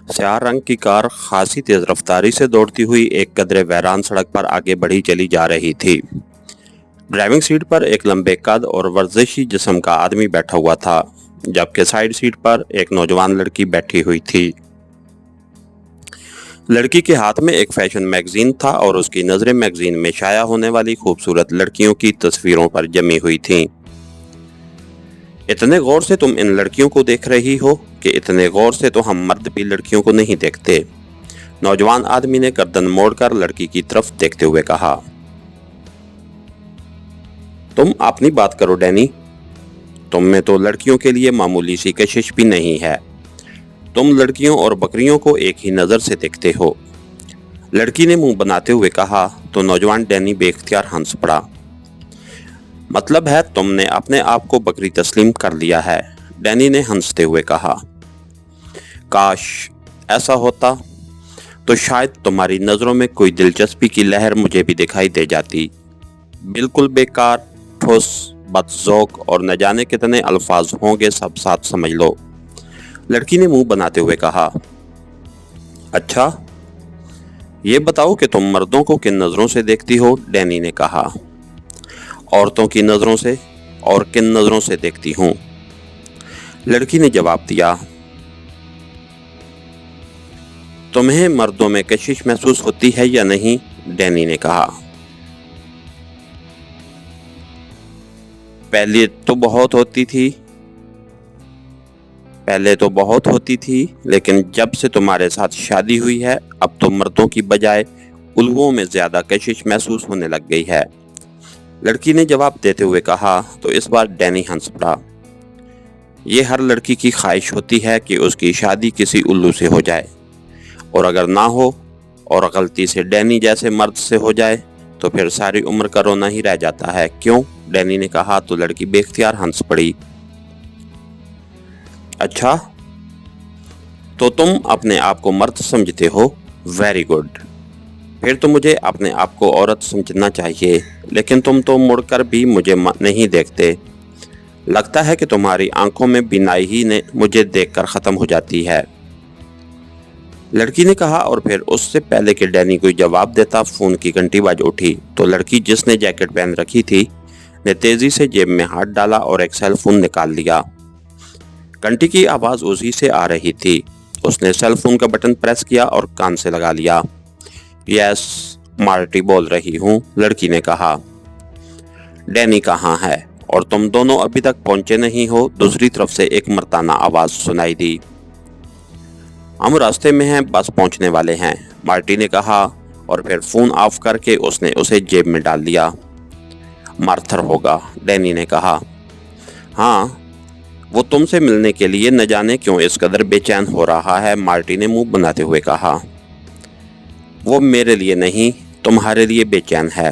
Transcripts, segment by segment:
स्याह रंग की कार खासी तेज रफ्तारी से दौड़ती हुई एक कदरे वीरान सड़क पर आगे बढ़ी चली जा रही थी। ड्राइविंग सीट पर एक लंबे कद और वर्जिशी जिस्म का आदमी बैठा हुआ था, जबकि साइड सीट पर एक नौजवान लड़की बैठी हुई थी। लड़की के हाथ में एक फैशन मैगजीन था और उसकी नजरें मैगजीन में शाया होने वाली खूबसूरत लड़कियों की तस्वीरों पर जमी हुई थीं। इतने गौर से तुम इन लड़कियों को देख रही हो कि इतने गौर से तो हम मर्द भी लड़कियों को नहीं देखते, नौजवान आदमी ने गर्दन मोड़कर लड़की की तरफ देखते हुए कहा। तुम अपनी बात करो डैनी, तुम में तो लड़कियों के लिए मामूली सी कशिश भी नहीं है। तुम लड़कियों और बकरियों को एक ही नजर से देखते हो। लड़की ने मुंह बनाते हुए कहा तो नौजवान डैनी बेख्तियार हंस पड़ा। मतलब है तुमने अपने आप को बकरी तस्लीम कर लिया है, डैनी ने हंसते हुए कहा। काश ऐसा होता तो शायद तुम्हारी नजरों में कोई दिलचस्पी की लहर मुझे भी दिखाई दे जाती। बिल्कुल बेकार, ठोस, बदज़ौक और न जाने कितने अल्फाज होंगे, सब साथ समझ लो, लड़की ने मुंह बनाते हुए कहा। अच्छा, ये बताओ कि तुम मर्दों को किन नजरों से देखती हो, डैनी ने कहा। औरतों की नजरों से। और किन नजरों से देखती हूँ, लड़की ने जवाब दिया। तुम्हें मर्दों में कशिश महसूस होती है या नहीं, डैनी ने कहा। पहले तो बहुत होती थी, लेकिन जब से तुम्हारे साथ शादी हुई है अब तो मर्दों की बजाय उल्लुओं में ज्यादा कशिश महसूस होने लग गई है, लड़की ने जवाब देते हुए कहा। तो इस बार डैनी हंस पड़ा। ये हर लड़की की ख्वाहिश होती है कि उसकी शादी किसी उल्लू से हो जाए, और अगर ना हो और गलती से डैनी जैसे मर्द से हो जाए तो फिर सारी उम्र का रोना ही रह जाता है। क्यों, डैनी ने कहा तो लड़की बेख्तियार हंस पड़ी। अच्छा, तो तुम अपने आप को मर्द समझते हो, वेरी गुड, फिर तो मुझे अपने आप को औरत समझना चाहिए, लेकिन तुम तो मुड़कर भी मुझे नहीं देखते। लगता है कि तुम्हारी आंखों में बीनाई ही ने मुझे देखकर खत्म हो जाती है, लड़की ने कहा। और फिर उससे पहले कि डैनी कोई जवाब देता फोन की घंटी बज उठी तो लड़की जिसने जैकेट पहन रखी थी ने तेजी से जेब में हाथ डाला और एक सेल फोन निकाल लिया। घंटी की आवाज उसी से आ रही थी। उसने सेल फोन का बटन प्रेस किया और कान से लगा लिया। यस, मार्टी बोल रही हूँ, लड़की ने कहा। डैनी कहाँ है और तुम दोनों अभी तक पहुंचे नहीं हो, दूसरी तरफ से एक मर्दाना आवाज सुनाई दी। हम रास्ते में हैं, बस पहुंचने वाले हैं, मार्टी ने कहा और फिर फोन ऑफ करके उसने उसे जेब में डाल दिया। मार्थर होगा, डैनी ने कहा। हाँ, वो तुमसे मिलने के लिए न जाने क्यों इस कदर बेचैन हो रहा है, मार्टी ने मुंह बनाते हुए कहा। वो मेरे लिए नहीं, तुम्हारे लिए बेचैन है।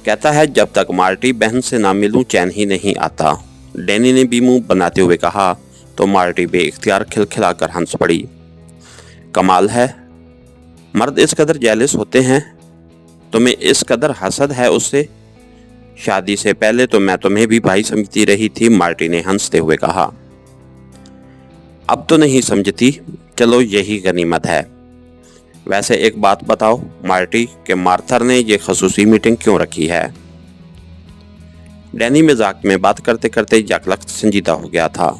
कहता है जब तक मार्टी बहन से ना मिलूं चैन ही नहीं आता, डैनी ने भी मुंह बनाते हुए कहा। तो मार्टी बेइख्तियार खिलखिलाकर हंस पड़ी। कमाल है, मर्द इस कदर जेलस होते हैं, तुम्हें इस कदर हसद है उससे। शादी से पहले तो मैं तुम्हें भी भाई समझती रही थी, मार्टी ने हंसते हुए कहा। अब तो नहीं समझती, चलो यही गनीमत है। वैसे एक बात बताओ मार्टी, के मार्थर ने ये खसूसी मीटिंग क्यों रखी है? डैनी मजाक में बात करते करते यकलख्त संजीदा हो गया था।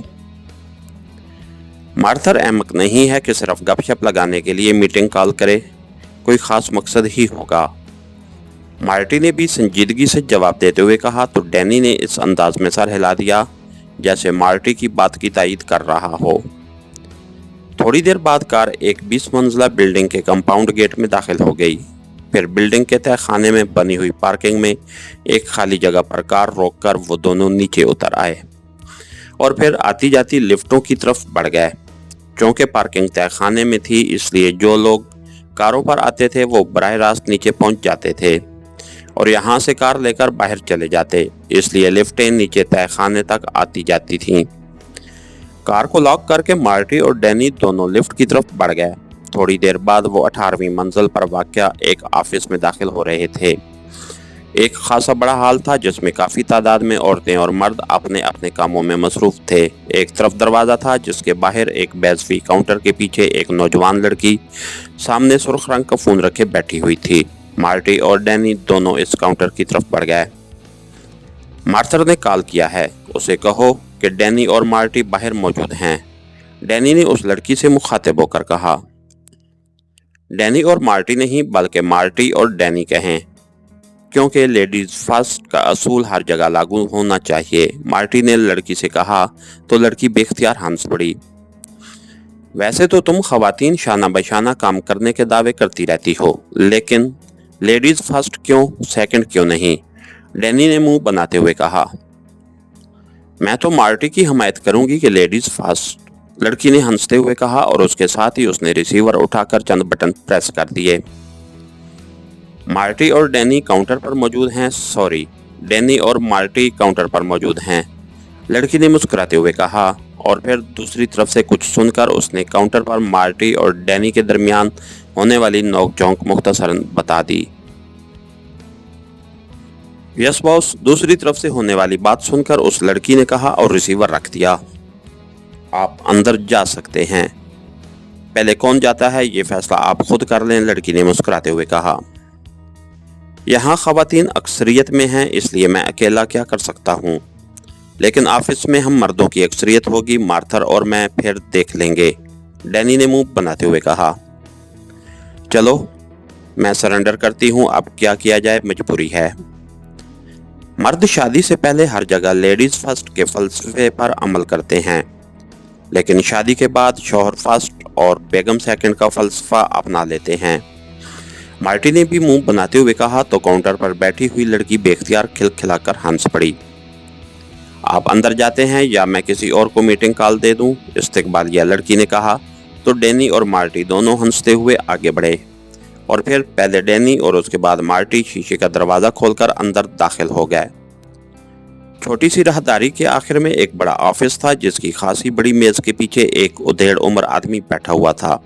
मार्थर अहमक नहीं है कि सिर्फ गपशप लगाने के लिए मीटिंग कॉल करे, कोई खास मकसद ही होगा, मार्टी ने भी संजीदगी से जवाब देते हुए कहा। तो डैनी ने इस अंदाज में सर हिला दिया जैसे मार्टी की बात की तायीद कर रहा हो। थोड़ी देर बाद कार एक 20 मंजिला बिल्डिंग के कंपाउंड गेट में दाखिल हो गई। फिर बिल्डिंग के तह खाने में बनी हुई पार्किंग में एक खाली जगह पर कार रोककर वो दोनों नीचे उतर आए और फिर आती जाती लिफ्टों की तरफ बढ़ गए। चूंकि पार्किंग तय खाने में थी, इसलिए जो लोग कारों पर आते थे वो बराह रास्त नीचे पहुंच जाते थे और यहाँ से कार लेकर बाहर चले जाते, इसलिए लिफ्टें नीचे तय खाने तक आती जाती थीं। कार को लॉक करके मार्टी और डैनी दोनों लिफ्ट की तरफ बढ़ गए। थोड़ी देर बाद वो 18वीं मंजिल पर वाक़या एक ऑफिस में दाखिल हो रहे थे। ایک خاصا بڑا ہال تھا جس میں کافی تعداد میں عورتیں اور مرد اپنے اپنے کاموں میں مصروف تھے۔ ایک طرف دروازہ تھا جس کے باہر ایک بیضوی کاؤنٹر کے پیچھے ایک نوجوان لڑکی سامنے سرخ رنگ کا فون رکھے بیٹھی ہوئی تھی۔ مارٹی اور ڈینی دونوں اس کاؤنٹر کی طرف بڑھ گئے۔ مارتھر نے کال کیا ہے، اسے کہو کہ ڈینی اور مارٹی باہر موجود ہیں، ڈینی نے اس لڑکی سے مخاطب ہو کر کہا۔ ڈینی اور مارٹی نہیں بلکہ مارٹی اور ڈینی کہیں، کیونکہ لیڈیز فرسٹ کا اصول ہر جگہ لاگو ہونا چاہیے، مارٹی نے لڑکی سے کہا تو لڑکی بے اختیار ہنس پڑی۔ ویسے تو تم خواتین شانہ بشانہ کام کرنے کے دعوے کرتی رہتی ہو، لیکن لیڈیز فرسٹ کیوں، سیکنڈ کیوں نہیں؟ ڈینی نے منہ بناتے ہوئے کہا۔ میں تو مارٹی کی حمایت کروں گی کہ لیڈیز فرسٹ، لڑکی نے ہنستے ہوئے کہا، اور اس کے ساتھ ہی اس نے ریسیور اٹھا کر چند بٹن پریس کر دیے۔ مارٹی اور ڈینی کاؤنٹر پر موجود ہیں، سوری، ڈینی اور مارٹی کاؤنٹر پر موجود ہیں، لڑکی نے مسکراتے ہوئے کہا، اور پھر دوسری طرف سے کچھ سن کر اس نے کاؤنٹر پر مارٹی اور ڈینی کے درمیان ہونے والی نوک جھونک مختصراً بتا دی۔ یس باس، دوسری طرف سے ہونے والی بات سن کر اس لڑکی نے کہا اور ریسیور رکھ دیا۔ آپ اندر جا سکتے ہیں، پہلے کون جاتا ہے یہ فیصلہ آپ خود کر لیں، لڑکی نے مسکراتے ہوئے کہا۔ یہاں خواتین اکثریت میں ہیں، اس لیے میں اکیلا کیا کر سکتا ہوں، لیکن آفس میں ہم مردوں کی اکثریت ہوگی، مارتھر اور میں پھر دیکھ لیں گے، ڈینی نے منہ بناتے ہوئے کہا۔ چلو میں سرنڈر کرتی ہوں، اب کیا کیا جائے، مجبوری ہے۔ مرد شادی سے پہلے ہر جگہ لیڈیز فرسٹ کے فلسفے پر عمل کرتے ہیں، لیکن شادی کے بعد شوہر فرسٹ اور بیگم سیکنڈ کا فلسفہ اپنا لیتے ہیں، مارٹی نے بھی منہ بناتے ہوئے کہا تو کاؤنٹر پر بیٹھی ہوئی لڑکی بے اختیار کھلکھلا کر ہنس پڑی۔ آپ اندر جاتے ہیں یا میں کسی اور کو میٹنگ کال دے دوں، استقبالیہ لڑکی نے کہا، تو ڈینی اور مارٹی دونوں ہنستے ہوئے آگے بڑھے، اور پھر پہلے ڈینی اور اس کے بعد مارٹی شیشے کا دروازہ کھول کر اندر داخل ہو گئے۔ چھوٹی سی راہداری کے آخر میں ایک بڑا آفس تھا جس کی خاصی بڑی میز کے پیچھے ایک ادھیڑ عمر آدمی بیٹھا ہوا تھا۔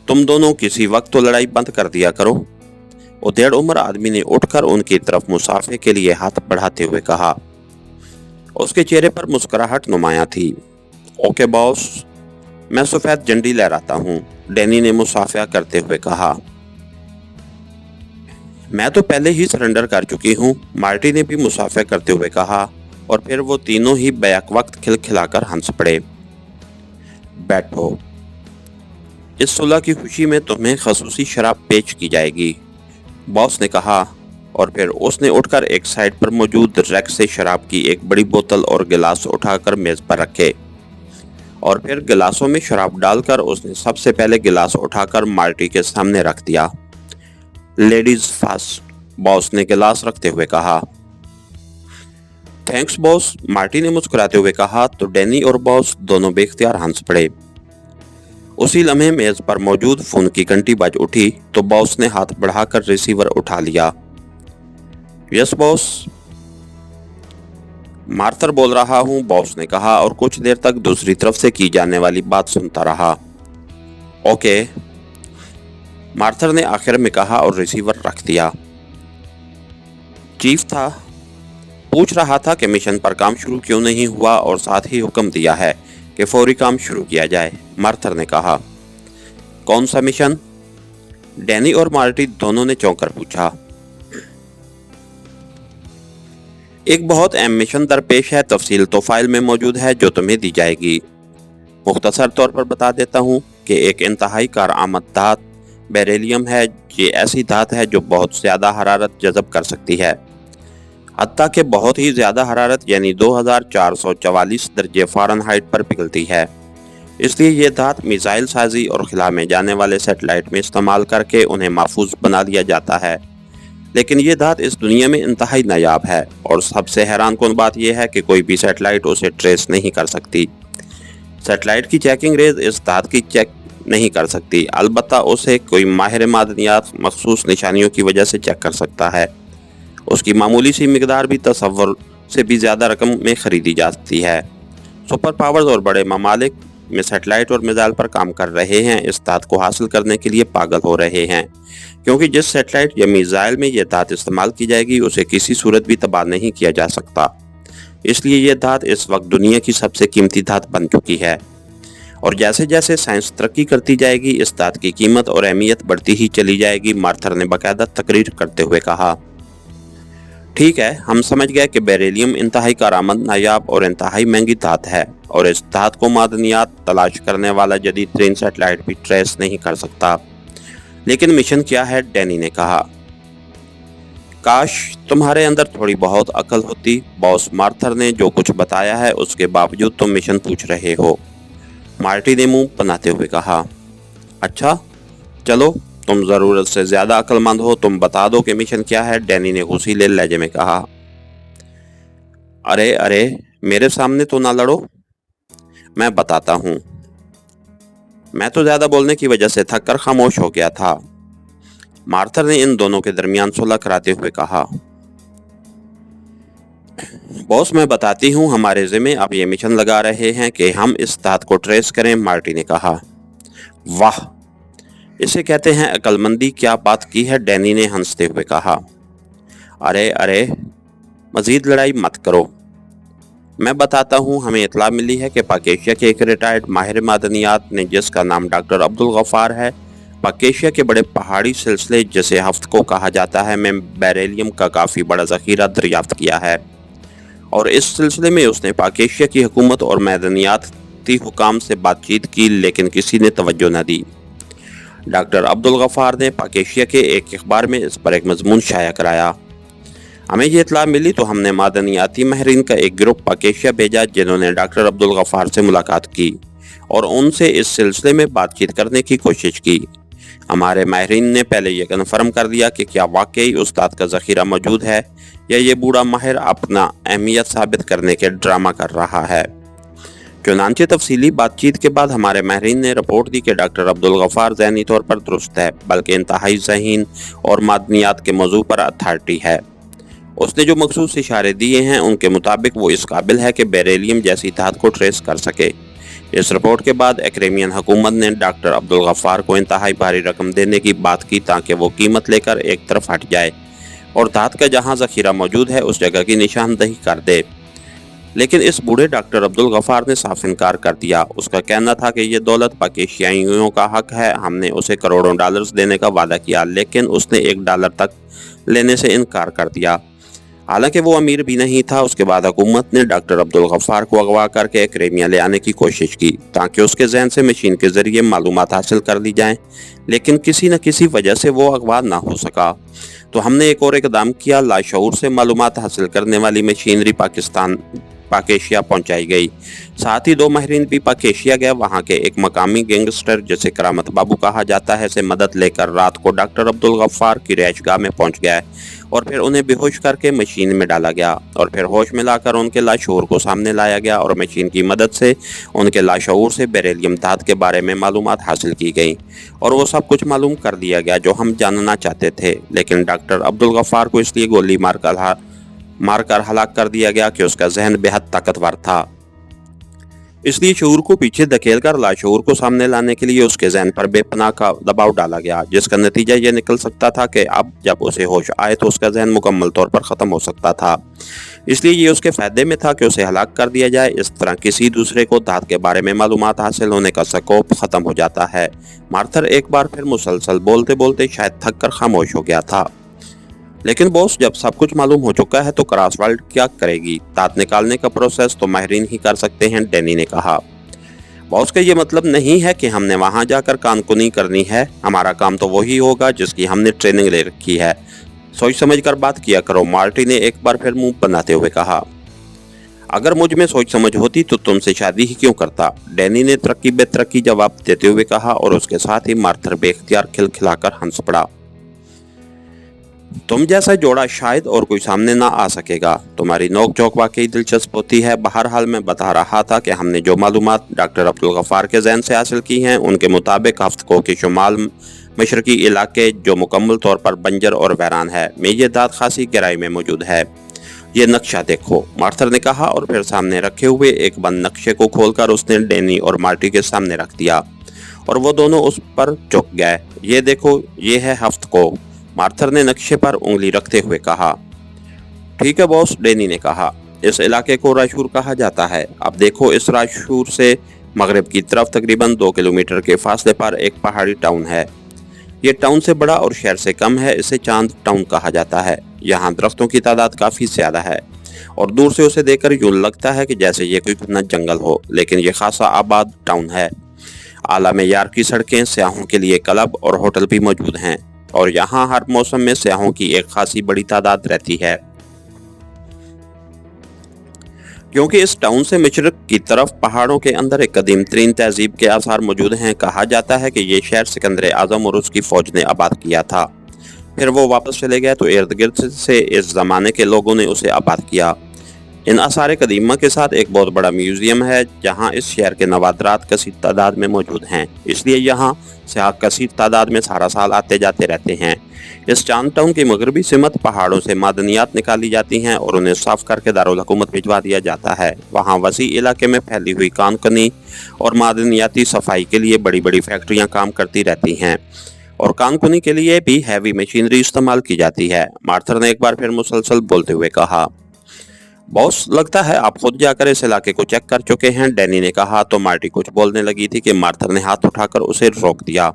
تم دونوں کسی وقت تو لڑائی بند کر دیا کرو، ادھیڑ عمر آدمی نے اٹھ کر ان کی طرف مصافحے کے لیے ہاتھ بڑھاتے ہوئے کہا۔ اس کے چہرے پر مسکراہٹ نمایاں تھی۔ اوکے باس، میں سفید جھنڈی لہراتا ہوں، ڈینی نے مصافحہ کرتے ہوئے کہا۔ میں تو پہلے ہی سرنڈر کر چکی ہوں، مارٹی نے بھی مصافحہ کرتے ہوئے کہا، اور پھر وہ تینوں ہی بیک وقت کھلکھلا کر ہنس پڑے۔ بیٹھو، اس صلح کی خوشی میں تمہیں خصوصی شراب پیش کی جائے گی، باس نے کہا، اور پھر اس نے اٹھ کر ایک سائڈ پر موجود ریک سے شراب کی ایک بڑی بوتل اور گلاس اٹھا کر میز پر رکھے، اور پھر گلاسوں میں شراب ڈال کر اس نے سب سے پہلے گلاس اٹھا کر مارٹی کے سامنے رکھ دیا۔ لیڈیز فرسٹ، باس نے گلاس رکھتے ہوئے کہا۔ تھینکس باس، مارٹی نے مسکراتے ہوئے کہا، تو ڈینی اور باس دونوں بے اختیار ہنس پڑے۔ اسی لمحے میز پر موجود فون کی گھنٹی بج اٹھی تو باس نے ہاتھ بڑھا کر ریسیور اٹھا لیا۔ یس باس، مارتھر بول رہا ہوں، باس نے کہا، اور کچھ دیر تک دوسری طرف سے کی جانے والی بات سنتا رہا۔ اوکے، مارتھر نے آخر میں کہا اور ریسیور رکھ دیا۔ چیف تھا، پوچھ رہا تھا کہ مشن پر کام شروع کیوں نہیں ہوا، اور ساتھ ہی حکم دیا ہے کہ فوری کام شروع کیا جائے، مارتھر نے کہا۔ کون سا مشن؟ ڈینی اور مارٹی دونوں نے چونک کر پوچھا۔ ایک بہت اہم مشن درپیش ہے، تفصیل تو فائل میں موجود ہے جو تمہیں دی جائے گی۔ مختصر طور پر بتا دیتا ہوں کہ ایک انتہائی کارآمد دھات بیریلیم ہے، یہ ایسی دھات ہے جو بہت زیادہ حرارت جذب کر سکتی ہے، حتیٰ کہ بہت ہی زیادہ حرارت یعنی 2444 درجے فارنہائٹ پر پگھلتی ہے۔ اس لیے یہ دھات میزائل سازی اور خلا میں جانے والے سیٹلائٹ میں استعمال کر کے انہیں محفوظ بنا لیا جاتا ہے، لیکن یہ دھات اس دنیا میں انتہائی نایاب ہے، اور سب سے حیران کن بات یہ ہے کہ کوئی بھی سیٹلائٹ اسے ٹریس نہیں کر سکتی۔ سیٹلائٹ کی چیکنگ ریز اس دھات کی چیک نہیں کر سکتی، البتہ اسے کوئی ماہر معدنیات مخصوص نشانیوں کی وجہ سے چیک کر سکتا ہے۔ اس کی معمولی سی مقدار بھی تصور سے بھی زیادہ رقم میں خریدی جاتی ہے۔ سپر پاورز اور بڑے ممالک میں سیٹلائٹ اور میزائل پر کام کر رہے ہیں اس دھات کو حاصل کرنے کے لیے پاگل ہو رہے ہیں، کیونکہ جس سیٹلائٹ یا میزائل میں یہ دھات استعمال کی جائے گی اسے کسی صورت بھی تباہ نہیں کیا جا سکتا۔ اس لیے یہ دھات اس وقت دنیا کی سب سے قیمتی دھات بن چکی ہے، اور جیسے جیسے سائنس ترقی کرتی جائے گی اس دھات کی قیمت اور اہمیت بڑھتی ہی چلی جائے گی، مارتھر نے باقاعدہ تقریر کرتے ہوئے کہا۔ ٹھیک ہے، ہم سمجھ گئے کہ بیریلیم انتہائی کارآمد، نایاب اور انتہائی مہنگی دھات ہے، اور اس دھات کو معدنیات تلاش کرنے والا جدید ترین سیٹلائٹ بھی ٹریس نہیں کر سکتا۔ لیکن مشن کیا ہے؟ ڈینی نے کہا۔ کاش تمہارے اندر تھوڑی بہت عقل ہوتی، باس مارتھر نے جو کچھ بتایا ہے اس کے باوجود تم مشن پوچھ رہے ہو، مارٹی نے منہ بناتے ہوئے کہا۔ اچھا چلو، تم ضرورت سے زیادہ عقل مند ہو، تم بتا دو کہ مشن کیا ہے، ڈینی نے غصیلے لہجے میں کہا۔ ارے میرے سامنے تو نہ لڑو، میں بتاتا ہوں۔ میں تو زیادہ بولنے کی وجہ سے تھک کر خاموش ہو گیا تھا، مارتھر نے ان دونوں کے درمیان صلح کراتے ہوئے کہا۔ باس میں بتاتی ہوں، ہمارے ذمہ اب یہ مشن لگا رہے ہیں کہ ہم اس دھات کو ٹریس کریں، مارٹی نے کہا۔ واہ، اسے کہتے ہیں عقل مندی، کیا بات کی ہے، ڈینی نے ہنستے ہوئے کہا۔ ارے مزید لڑائی مت کرو، میں بتاتا ہوں۔ ہمیں اطلاع ملی ہے کہ پاک ایشیا کے ایک ریٹائرڈ ماہر معدنیات نے، جس کا نام ڈاکٹر عبدالغفار ہے، پاک ایشیا کے بڑے پہاڑی سلسلے جسے ہفت کو کہا جاتا ہے میں بیریلیم کا کافی بڑا ذخیرہ دریافت کیا ہے، اور اس سلسلے میں اس نے پاک ایشیا کی حکومت اور معدنیاتی حکام سے بات چیت کی، لیکن کسی نے توجہ نہ دی۔ ڈاکٹر عبدالغفار نے پاک ایشیا کے ایک اخبار میں اس پر ایک مضمون شائع کرایا۔ ہمیں یہ اطلاع ملی تو ہم نے معدنیاتی ماہرین کا ایک گروپ پاک ایشیا بھیجا، جنہوں نے ڈاکٹر عبدالغفار سے ملاقات کی اور ان سے اس سلسلے میں بات چیت کرنے کی کوشش کی۔ ہمارے ماہرین نے پہلے یہ کنفرم کر دیا کہ کیا واقعی استاد کا ذخیرہ موجود ہے یا یہ بوڑھا ماہر اپنا اہمیت ثابت کرنے کے ڈرامہ کر رہا ہے۔ چنانچہ تفصیلی بات چیت کے بعد ہمارے ماہرین نے رپورٹ دی کہ ڈاکٹر عبدالغفار ذہنی طور پر درست ہے، بلکہ انتہائی ذہین اور معدنیات کے موضوع پر اتھارٹی ہے۔ اس نے جو مخصوص اشارے دیے ہیں ان کے مطابق وہ اس قابل ہے کہ بیریلیم جیسی دھات کو ٹریس کر سکے۔ اس رپورٹ کے بعد ایکریمین حکومت نے ڈاکٹر عبدالغفار کو انتہائی بھاری رقم دینے کی بات کی تاکہ وہ قیمت لے کر ایک طرف ہٹ جائے اور دھات کا جہاں ذخیرہ موجود ہے اس جگہ کی نشاندہی کر دے، لیکن اس بوڑھے ڈاکٹر عبدالغفار نے صاف انکار کر دیا۔ اس کا کہنا تھا کہ یہ دولت پاک ایشیائیوں کا حق ہے، ہم نے اسے کروڑوں ڈالرز دینے کا وعدہ کیا، لیکن اس نے $1 تک لینے سے انکار کر دیا، حالانکہ وہ امیر بھی نہیں تھا۔ اس کے بعد حکومت نے ڈاکٹر عبدالغفار کو اغوا کر کے ایکریمیا لے آنے کی کوشش کی تاکہ اس کے ذہن سے مشین کے ذریعے معلومات حاصل کر لی جائیں، لیکن کسی نہ کسی وجہ سے وہ اغوا نہ ہو سکا۔ تو ہم نے ایک اور اقدام کیا، لاشعور سے معلومات حاصل کرنے والی مشینری پاک ایشیا پہنچائی گئی۔ ساتھ ہی 2 ماہرین بھی پاک ایشیا گئے، وہاں کے ایک مقامی گینگسٹر جسے کرامت بابو کہا جاتا ہے سے مدد لے کر رات کو ڈاکٹر عبدالغفار کی رہائش گاہ میں پہنچ گئے، اور پھر انہیں بے ہوش کر کے مشین میں ڈالا گیا، اور پھر ہوش میں لا کر ان کے لاشعور کو سامنے لایا گیا، اور مشین کی مدد سے ان کے لاشعور سے بیریلیم دھات کے بارے میں معلومات حاصل کی گئیں، اور وہ سب کچھ معلوم کر دیا گیا جو ہم جاننا چاہتے تھے۔ لیکن ڈاکٹر عبدالغفار کو اس لیے گولی مار کر ہلاک کر دیا گیا کہ اس کا ذہن بے حد طاقتور تھا، اس لیے شعور کو پیچھے دھکیل کر لاشعور کو سامنے لانے کے لیے اس کے ذہن پر بے پناہ کا دباؤ ڈالا گیا، جس کا نتیجہ یہ نکل سکتا تھا کہ اب جب اسے ہوش آئے تو اس کا ذہن مکمل طور پر ختم ہو سکتا تھا، اس لیے یہ اس کے فائدے میں تھا کہ اسے ہلاک کر دیا جائے۔ اس طرح کسی دوسرے کو دھات کے بارے میں معلومات حاصل ہونے کا سکوپ ختم ہو جاتا ہے۔ مارتھر ایک بار پھر مسلسل بولتے بولتے شاید تھک کر خاموش ہو گیا تھا۔ لیکن باس، جب سب کچھ معلوم ہو چکا ہے تو کراس ورلڈ کیا کرے گی؟ دھات نکالنے کا پروسیس تو ماہرین ہی کر سکتے ہیں، ڈینی نے کہا۔ باس کا یہ مطلب نہیں ہے کہ ہم نے وہاں جا کر کان کنی کرنی ہے، ہمارا کام تو وہی ہوگا جس کی ہم نے ٹریننگ لے رکھی ہے، سوچ سمجھ کر بات کیا کرو، مارٹی نے ایک بار پھر منہ بناتے ہوئے کہا۔ اگر مجھ میں سوچ سمجھ ہوتی تو تم سے شادی ہی کیوں کرتا، ڈینی نے ترقی بے ترقی جواب دیتے ہوئے کہا، اور اس کے ساتھ ہی مارتھر بے اختیار کھلکھلا کر ہنس پڑا۔ تم جیسا جوڑا شاید اور کوئی سامنے نہ آ سکے گا، تمہاری نوک جھوک واقعی دلچسپ ہوتی ہے۔ بہرحال میں بتا رہا تھا کہ ہم نے جو معلومات ڈاکٹر عبدالغفار کے ذہن سے حاصل کی ہیں ان کے مطابق ہفت کو کے شمال مشرقی علاقے جو مکمل طور پر بنجر اور ویران ہے میں یہ دھات خاصی گہرائی میں موجود ہے۔ ये नक्शा देखो, मार्थर ने कहा और फिर सामने रखे हुए एक बंद नक्शे को खोलकर उसने डैनी और मार्टी के सामने रख दिया और वो दोनों उस पर झुक गए। ये देखो, ये है हफ्त को, मार्थर ने नक्शे पर उंगली रखते हुए कहा। ठीक है बॉस, डैनी ने कहा, इस इलाके को राशूर कहा जाता है। अब देखो, इस राशूर से मगरिब की तरफ तकरीबन 2 किलोमीटर के फासले पर एक पहाड़ी टाउन है। ये टाउन से बड़ा और शहर से कम है। इसे चांद टाउन कहा जाता है। यहाँ दरख्तों की तादाद काफी ज्यादा है और दूर से उसे देखकर यूं लगता है कि जैसे ये कोई घना जंगल हो, लेकिन ये खासा आबाद टाउन है। आला मेयार की सड़कें, सयाहों के लिए क्लब और होटल भी मौजूद हैं और यहाँ हर मौसम में सयाहों की एक खासी बड़ी तादाद रहती है। क्योंकि इस टाउन से मशरक की तरफ पहाड़ों के अंदर एक कदीम तरीन तहजीब के आसार मौजूद हैं। कहा जाता है कि ये शहर सिकंदर आजम और उसकी फौज ने आबाद किया था। फिर वो वापस चले गए तो इर्द गिर्द से इस जमाने के लोगों ने उसे आबाद किया। इन आसार कदीमा के साथ एक बहुत बड़ा म्यूजियम है जहाँ इस शहर के नवादरात कसीर तादाद में मौजूद हैं। इसलिए यहाँ सयाह कसीर तादाद में सारा साल आते जाते रहते हैं। इस चांद टाउन की मगरबी सिमत पहाड़ों से मादनियात निकाली जाती हैं और उन्हें साफ करके दारुल हुकूमत भिजवा दिया जाता है। वहाँ वसी इलाके में फैली हुई कानकनी और मादनियाती सफाई के लिए बड़ी बड़ी फैक्ट्रियाँ काम करती रहती हैं और कानकुनी के लिए भी हैवी मशीनरी इस्तेमाल की जाती है। मार्थर ने एक बार फिर मुसलसल बोलते हुए कहा। बॉस, लगता है आप खुद जाकर इस इलाके को चेक कर चुके हैं, डैनी ने कहा तो मार्टी कुछ बोलने लगी थी कि मार्थर ने हाथ उठाकर उसे रोक दिया।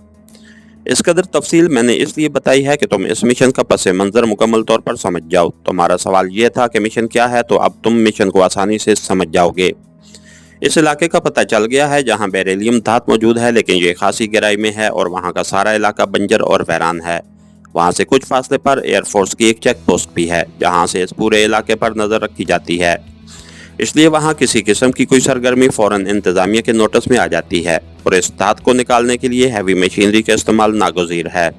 इस कदर तफसील मैंने इसलिए बताई है कि तुम इस मिशन का पस मंजर मुकम्मल तौर पर समझ जाओ। तुम्हारा सवाल यह था कि मिशन क्या है, तो अब तुम मिशन को आसानी से समझ जाओगे। इस इलाके का पता चल गया है जहाँ बेरिलियम धात मौजूद है, लेकिन ये खासी गहराई में है और वहाँ का सारा इलाका बंजर और वैरान है। वहाँ से कुछ फासले पर एयरफोर्स की एक चेक पोस्ट भी है जहाँ से इस पूरे इलाके पर नजर रखी जाती है। इसलिए वहाँ किसी किस्म की कोई सरगर्मी फौरन इंतजामिया के नोटिस में आ जाती है और इस धात को निकालने के लिए हैवी मशीनरी का इस्तेमाल नागुज़ीर है।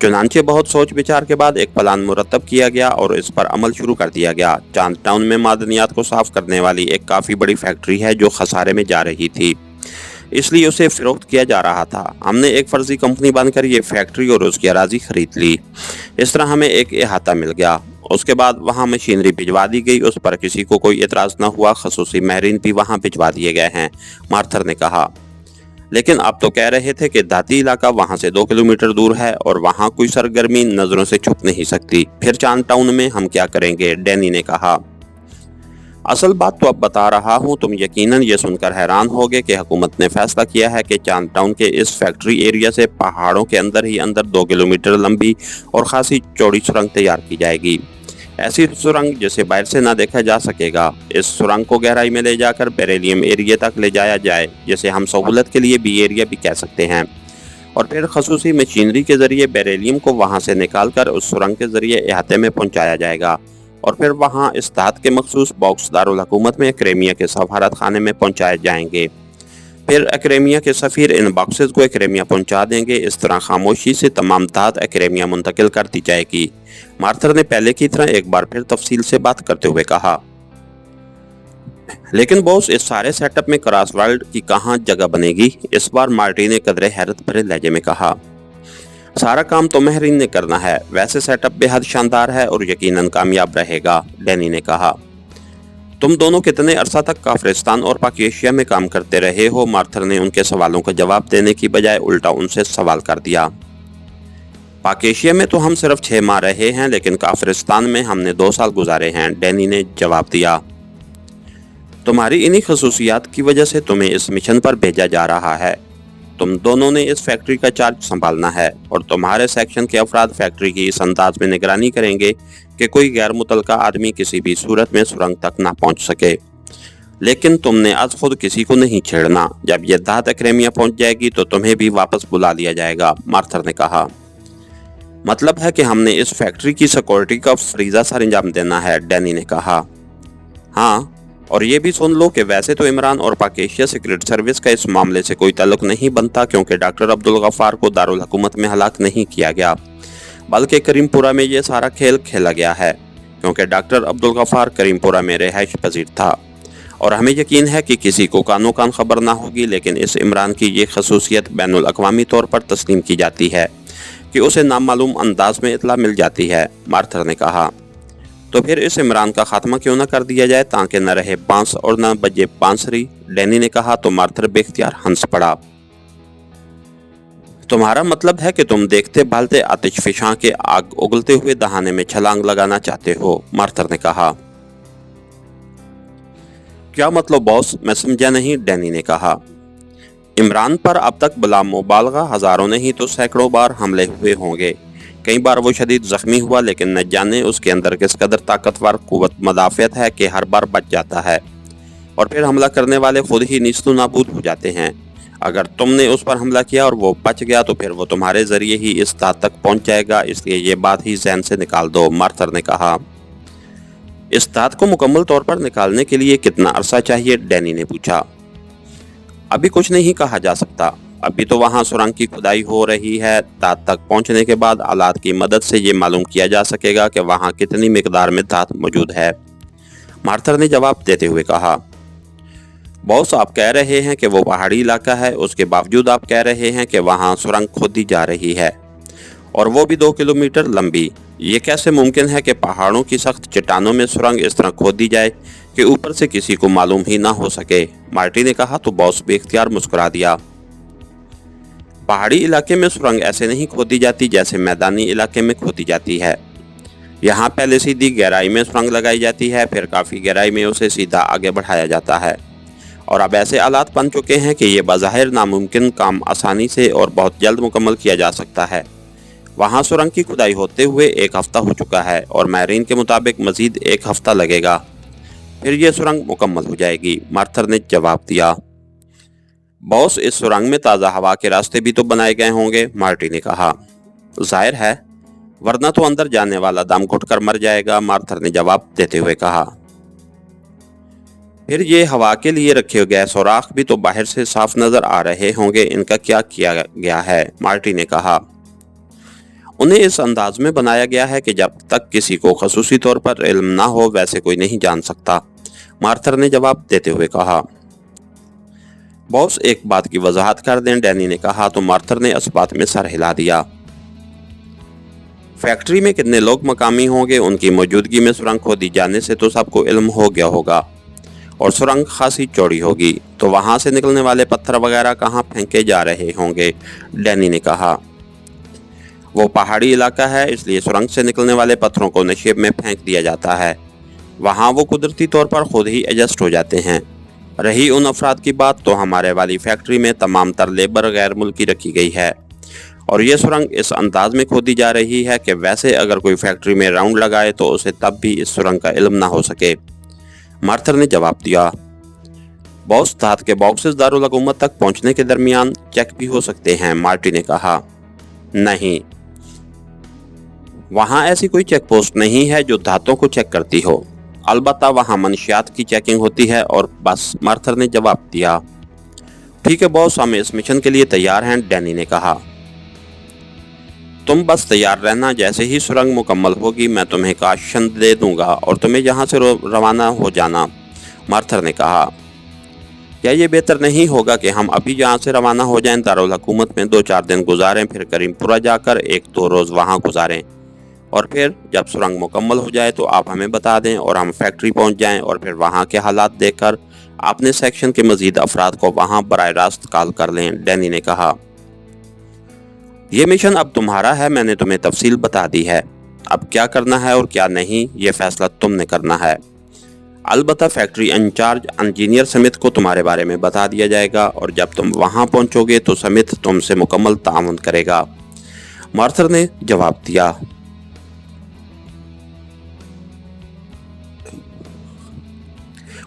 चुनांचे बहुत सोच विचार के बाद एक प्लान मुरतब किया गया और इस पर अमल शुरू कर दिया गया। चांद टाउन में मादनियात को साफ करने वाली एक काफ़ी बड़ी फैक्ट्री है जो खसारे में जा रही थी, इसलिए उसे फरोख्त किया जा रहा था। हमने एक फर्जी कंपनी बनकर ये फैक्ट्री और उसकी अराजी खरीद ली। इस तरह हमें एक अहाता मिल गया। उसके बाद वहाँ मशीनरी भिजवा दी गई, उस पर किसी को कोई एतराज़ न हुआ। खसूसी माहिरीन भी वहाँ भिजवा दिए गए हैं, मार्थर ने कहा। लेकिन आप तो कह रहे थे कि धाती इलाका वहाँ से 2 किलोमीटर दूर है और वहाँ कोई सरगर्मी नज़रों से छुप नहीं सकती। फिर चांद टाउन में हम क्या करेंगे, डैनी ने कहा। असल बात तो अब बता रहा हूँ, तुम यकीनन ये सुनकर हैरान होगे कि हुकूमत ने फैसला किया है कि चांद टाउन के इस फैक्ट्री एरिया से पहाड़ों के अंदर ही अंदर 2 किलोमीटर लंबी और खासी चौड़ी सुरंग तैयार की जाएगी। ऐसी सुरंग जिसे बाहर से ना देखा जा सकेगा। इस सुरंग को गहराई में ले जाकर बेरिलियम एरिया तक ले जाया जाए, जिसे हम सहूलत के लिए बी एरिया भी कह सकते हैं, और फिर खसूसी मशीनरी के जरिए बेरिलियम को वहाँ से निकाल कर उस सुरंग के जरिए अहाते में पहुँचाया जाएगा और फिर वहाँ इस धात के मखसूस बॉक्स दारुल हुकूमत में एक्रेमिया के सफारत खाने में पहुँचाए जाएंगे। फिर एक्रेमिया के सफ़ीर इन बॉक्सेस को एक्रेमिया पहुँचा देंगे। इस तरह खामोशी से तमाम धात एक्रेमिया मुंतकिल कर दी जाएगी। मार्थर ने पहले की तरह एक बार फिर तफसील से बात करते हुए कहा। लेकिन बॉस, इस सारे सेटअप में क्रॉसवर्ल्ड की कहाँ जगह बनेगी, इस बार मार्टी ने कदरे हैरत भरे लहजे में कहा। सारा काम तो महरीन ने करना है। वैसे सेटअप बेहद शानदार है और यकीनन कामयाब रहेगा, डैनी ने कहा। तुम दोनों कितने अरसा तक काफिरिस्तान और पाक एशिया में काम करते रहे हो, मार्थर ने उनके सवालों का जवाब देने की बजाय उल्टा उनसे सवाल कर दिया। पाक एशिया में तो हम सिर्फ 6 माह रहे हैं, लेकिन काफिरिस्तान में हमने 2 साल गुजारे हैं, डैनी ने जवाब दिया। तुम्हारी इन्हीं खसूसियात की वजह से तुम्हें इस मिशन पर भेजा जा रहा है। तुम दोनों ने इस फैक्ट्री का चार्ज संभालना है और तुम्हारे सेक्शन के अफराद फैक्ट्री की इस अंदाज में निगरानी करेंगे कि कोई गैर मुतलका आदमी किसी भी सूरत में सुरंग तक ना पहुंच सके। लेकिन तुमने आज खुद किसी को नहीं छेड़ना। जब यह धात एक्रेमिया पहुंच जाएगी तो तुम्हें भी वापस बुला लिया जाएगा, मार्थर ने कहा। मतलब है कि हमने इस फैक्ट्री की सिक्योरिटी का फरीजा सर अंजाम देना है, डैनी ने कहा। हाँ, और ये भी सुन लो कि वैसे तो इमरान और पाक एशिया सीक्रेट सर्विस का इस मामले से कोई ताल्लुक नहीं बनता, क्योंकि डॉक्टर अब्दुल गफ्फार को दारुल हुकूमत में हलाक नहीं किया गया, बल्कि करीमपुरा में ये सारा खेल खेला गया है, क्योंकि डॉक्टर अब्दुल गफ्फार करीमपुरा में रिहाइश पजीर था और हमें यकीन है कि किसी को कानो कान खबर ना होगी। लेकिन इस इमरान की ये खसूसियत बैनुल अक़वामी तौर पर तस्लीम की जाती है कि उसे नामालूम अंदाज में इतला मिल जाती है, मार्थर ने कहा। तो फिर इस इमरान का खात्मा क्यों न कर दिया जाए ताकि न रहे बांस और न बजे बांसुरी, डैनी ने कहा तो मार्थर बेख्तियार हंस पड़ा। तुम्हारा मतलब है कि तुम देखते भालते आतिशफिशां के आग उगलते हुए दहाने में छलांग लगाना चाहते हो, मार्थर ने कहा। क्या मतलब बॉस, मैं समझा नहीं, डैनी ने कहा। इमरान पर अब तक बिला मुबालगा हजारों नहीं तो सैकड़ों बार हमले हुए होंगे। कई बार वो शदीद जख्मी हुआ, लेकिन न जाने उसके अंदर किस कदर ताकतवर कुव्वत मदाफियत है कि हर बार बच जाता है, और फिर हमला करने वाले खुद ही नीस्तु नाबूद हो जाते हैं। अगर तुमने उस पर हमला किया और वो बच गया तो फिर वो तुम्हारे जरिए ही इस दाद तक पहुंच जाएगा, इसलिए ये बात ही जहन से निकाल दो, मार्थर ने कहा। इस दाद को मुकम्मल तौर पर निकालने के लिए कितना अरसा चाहिए, डैनी ने पूछा। अभी कुछ नहीं कहा जा सकता, अभी तो वहां सुरंग की खुदाई हो रही है। दाद तक पहुंचने के बाद आलात की मदद से ये मालूम किया जा सकेगा कि वहां कितनी मिकदार में दाद मौजूद है, मार्थर ने जवाब देते हुए कहा। बॉस, आप कह रहे हैं कि वो पहाड़ी इलाका है, उसके बावजूद आप कह रहे हैं कि वहां सुरंग खोदी जा रही है, और वो भी 2 किलोमीटर लंबी। ये कैसे मुमकिन है कि पहाड़ों की सख्त चट्टानों में सुरंग इस तरह खोदी जाए कि ऊपर से किसी को मालूम ही ना हो सके, मार्टी ने कहा तो बॉस बेख्तियार मुस्कुरा दिया। पहाड़ी इलाके में सुरंग ऐसे नहीं खोदी जाती जैसे मैदानी इलाके में खोदी जाती है। यहाँ पहले सीधी गहराई में सुरंग लगाई जाती है, फिर काफ़ी गहराई में उसे सीधा आगे बढ़ाया जाता है, और अब ऐसे हालात बन चुके हैं कि ये बज़ाहिर नामुमकिन काम आसानी से और बहुत जल्द मुकम्मल किया जा सकता है। वहाँ सुरंग की खुदाई होते हुए 1 हफ्ता हो चुका है, और माहरीन के मुताबिक मज़ीद 1 हफ्ता लगेगा, फिर ये सुरंग मुकम्मल हो जाएगी, मार्थर ने जवाब दिया। बॉस, इस सुरंग में ताज़ा हवा के रास्ते भी तो बनाए गए होंगे, मार्टी ने कहा। जाहिर है, वरना तो अंदर जाने वाला दम घुटकर मर जाएगा, मार्थर ने जवाब देते हुए कहा। फिर ये हवा के लिए रखे गए सुराख भी तो बाहर से साफ नजर आ रहे होंगे, इनका क्या किया गया है, मार्टी ने कहा। उन्हें इस अंदाज में बनाया गया है कि जब तक किसी को खसूसी तौर पर इल्म ना हो वैसे कोई नहीं जान सकता, मार्थर ने जवाब देते हुए कहा। बॉस, एक बात की वजाहत कर दें, डैनी ने कहा तो मार्थर ने इस बात में सर हिला दिया। फैक्ट्री में कितने लोग मकामी होंगे, उनकी मौजूदगी में सुरंग खोदी जाने से तो सबको इल्म हो गया होगा, और सुरंग खासी चौड़ी होगी, तो वहां से निकलने वाले पत्थर वगैरह कहाँ फेंके जा रहे होंगे, डैनी ने कहा। वो पहाड़ी इलाका है, इसलिए सुरंग से निकलने वाले पत्थरों को नशेब में फेंक दिया जाता है। वहाँ वो कुदरती तौर पर खुद ही एडजस्ट हो जाते हैं। रही उन अफराद की बात, तो हमारे वाली फैक्ट्री में तमाम तर लेबर गैर मुल्की रखी गई है, और ये सुरंग इस अंदाज में खोदी जा रही है कि वैसे अगर कोई फैक्ट्री में राउंड लगाए तो उसे तब भी इस सुरंग का इल्म ना हो सके, मार्थर ने जवाब दिया। बॉस, धात के बॉक्सेस दारुल हुकूमत तक पहुंचने के दरमियान चेक भी हो सकते हैं, मार्टी ने कहा। नहीं, वहां ऐसी कोई चेक पोस्ट नहीं है जो धातों को चेक करती हो, अलबत्ता वहां मनशियात की चेकिंग होती है और बस, मार्थर ने जवाब दिया। ठीक है बॉस, हम इस मिशन के लिए तैयार हैं, डैनी ने कहा। तुम बस तैयार रहना, जैसे ही सुरंग मुकम्मल होगी मैं तुम्हें काशन दे दूंगा और तुम्हें यहाँ से रवाना हो जाना, मार्थर ने कहा। क्या ये बेहतर नहीं होगा कि हम अभी यहाँ से रवाना हो जाएं, दारुल हुकूमत में 2-4 दिन गुजारें, फिर करीमपुरा जाकर 1-2 रोज़ वहाँ गुजारें, और फिर जब सुरंग मुकम्मल हो जाए तो आप हमें बता दें और हम फैक्ट्री पहुँच जाएं, और फिर वहाँ के हालात देखकर अपने सेक्शन के मजीद अफराद को वहाँ बराह रास्त कॉल कर लें, डैनी ने कहा। ये मिशन अब तुम्हारा है, मैंने तुम्हें तफसील बता दी है। अब क्या करना है और क्या नहीं, ये फैसला तुमने करना है। अलबत्ता फैक्ट्री इंचार्ज इंजीनियर स्मिथ को तुम्हारे बारे में बता दिया जाएगा, और जब तुम वहां पहुंचोगे तो स्मिथ तुमसे मुकम्मल ताउन करेगा, मार्थर ने जवाब दिया।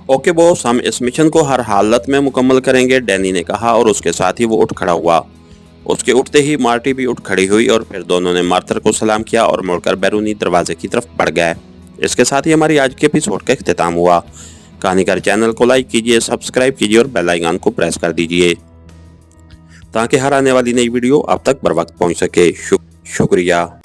ओके बॉस, हम इस मिशन को हर हालत में मुकम्मल करेंगे, डैनी ने कहा, और उसके साथ ही वो उठ खड़ा हुआ। उसके उठते ही मार्टी भी उठ खड़ी हुई, और फिर दोनों ने मार्थर को सलाम किया और मुड़कर बैरूनी दरवाजे की तरफ बढ़ गए। इसके साथ ही हमारी आज के एपिसोड का इख्तिताम हुआ। कहानीकार चैनल को लाइक कीजिए, सब्सक्राइब कीजिए और बेल आइकन को प्रेस कर दीजिए ताकि हर आने वाली नई वीडियो आप तक बर वक्त पहुँच सके। शुक्रिया।